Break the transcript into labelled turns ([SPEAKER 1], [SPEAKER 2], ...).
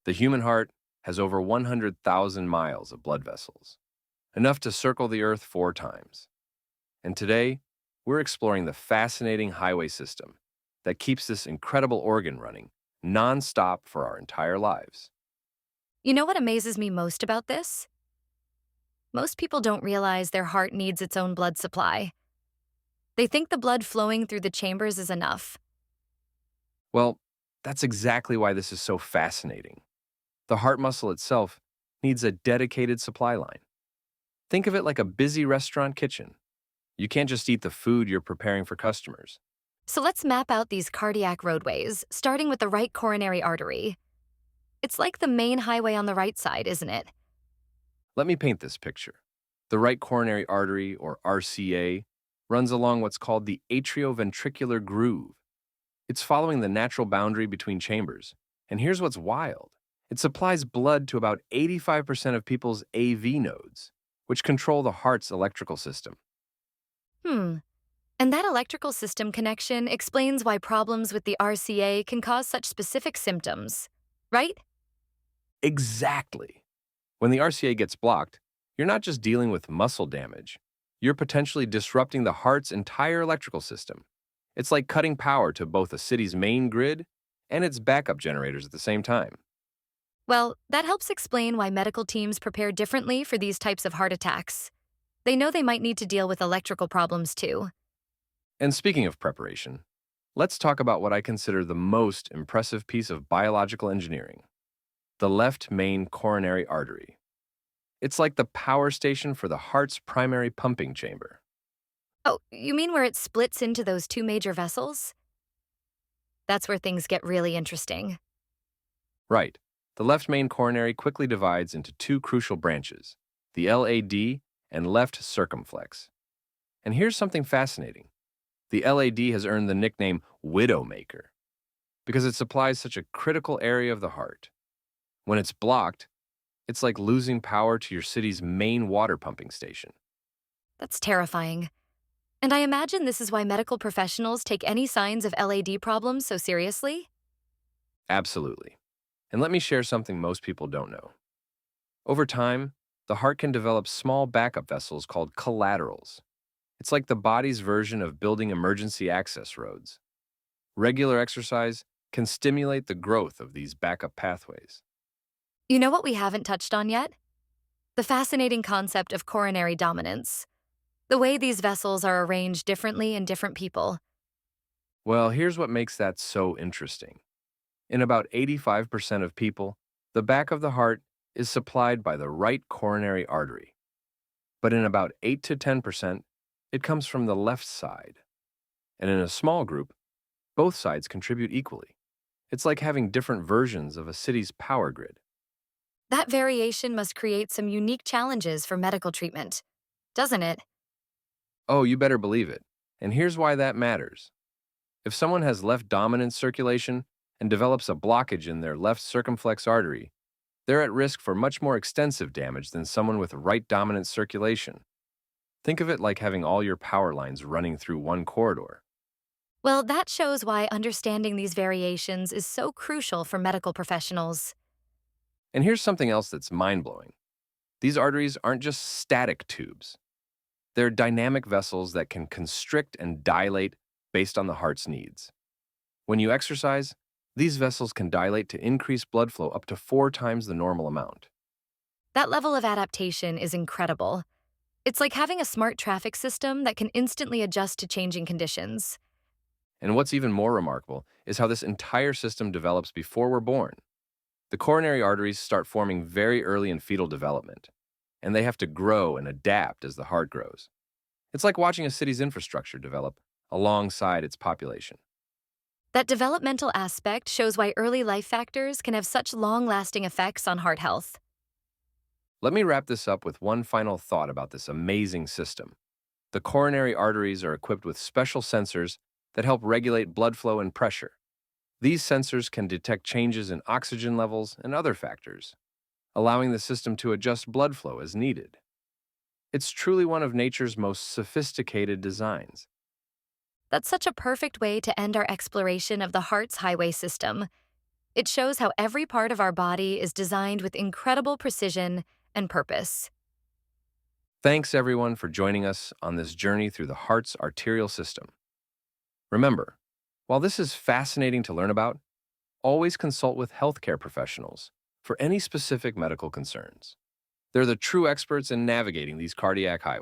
[SPEAKER 1] The human heart has over 100,000 miles of blood vessels, enough to circle the Earth 4 times. And today, we're exploring the fascinating highway system that keeps this incredible organ running non-stop for our entire lives.
[SPEAKER 2] You know what amazes me most about this? Most people don't realize their heart needs its own blood supply. They think the blood flowing through the chambers is enough.
[SPEAKER 1] Well, that's exactly why this is so fascinating. The heart muscle itself needs a dedicated supply line. Think of it like a busy restaurant kitchen. You can't just eat the food you're preparing for customers.
[SPEAKER 2] So let's map out these cardiac roadways, starting with the right coronary artery. It's like the main highway on the right side, isn't it?
[SPEAKER 1] Let me paint this picture. The right coronary artery, or RCA, runs along what's called the atrioventricular groove. It's following the natural boundary between chambers. And here's what's wild. It supplies blood to about 85% of people's AV nodes, which control the heart's electrical system.
[SPEAKER 2] Hmm. And that electrical system connection explains why problems with the RCA can cause such specific symptoms, right?
[SPEAKER 1] Exactly. When the RCA gets blocked, you're not just dealing with muscle damage, you're potentially disrupting the heart's entire electrical system. It's like cutting power to both a city's main grid and its backup generators at the same time.
[SPEAKER 2] Well, that helps explain why medical teams prepare differently for these types of heart attacks. They know they might need to deal with electrical problems too.
[SPEAKER 1] And speaking of preparation, let's talk about what I consider the most impressive piece of biological engineering: the left main coronary artery. It's like the power station for the heart's primary pumping chamber.
[SPEAKER 2] Oh, you mean where it splits into those two major vessels? That's where things get really interesting.
[SPEAKER 1] Right. The left main coronary quickly divides into two crucial branches, the LAD and left circumflex. And here's something fascinating. The LAD has earned the nickname Widowmaker because it supplies such a critical area of the heart. When it's blocked, it's like losing power to your city's main water pumping station.
[SPEAKER 2] That's terrifying. And I imagine this is why medical professionals take any signs of LAD problems so seriously?
[SPEAKER 1] Absolutely. And let me share something most people don't know. Over time, the heart can develop small backup vessels called collaterals. It's like the body's version of building emergency access roads. Regular exercise can stimulate the growth of these backup pathways.
[SPEAKER 2] You know what we haven't touched on yet? The fascinating concept of coronary dominance. The way these vessels are arranged differently in different people.
[SPEAKER 1] Well, here's what makes that so interesting. In about 85% of people, the back of the heart is supplied by the right coronary artery. But in about 8 to 10%, it comes from the left side. And in a small group, both sides contribute equally. It's like having different versions of a city's power grid.
[SPEAKER 2] That variation must create some unique challenges for medical treatment, doesn't it?
[SPEAKER 1] Oh, you better believe it. And here's why that matters. If someone has left dominant circulation and develops a blockage in their left circumflex artery, they're at risk for much more extensive damage than someone with right dominant circulation. Think of it like having all your power lines running through one corridor.
[SPEAKER 2] Well, that shows why understanding these variations is so crucial for medical professionals.
[SPEAKER 1] And here's something else that's mind-blowing. These arteries aren't just static tubes. They're dynamic vessels that can constrict and dilate based on the heart's needs. When you exercise, these vessels can dilate to increase blood flow up to 4 times the normal amount.
[SPEAKER 2] That level of adaptation is incredible. It's like having a smart traffic system that can instantly adjust to changing conditions.
[SPEAKER 1] And what's even more remarkable is how this entire system develops before we're born. The coronary arteries start forming very early in fetal development, and they have to grow and adapt as the heart grows. It's like watching a city's infrastructure develop alongside its population.
[SPEAKER 2] That developmental aspect shows why early life factors can have such long-lasting effects on heart health.
[SPEAKER 1] Let me wrap this up with one final thought about this amazing system. The coronary arteries are equipped with special sensors that help regulate blood flow and pressure. These sensors can detect changes in oxygen levels and other factors, allowing the system to adjust blood flow as needed. It's truly one of nature's most sophisticated designs.
[SPEAKER 2] That's such a perfect way to end our exploration of the heart's highway system. It shows how every part of our body is designed with incredible precision and purpose.
[SPEAKER 1] Thanks, everyone, for joining us on this journey through the heart's arterial system. Remember, while this is fascinating to learn about, always consult with healthcare professionals for any specific medical concerns. They're the true experts in navigating these cardiac highways.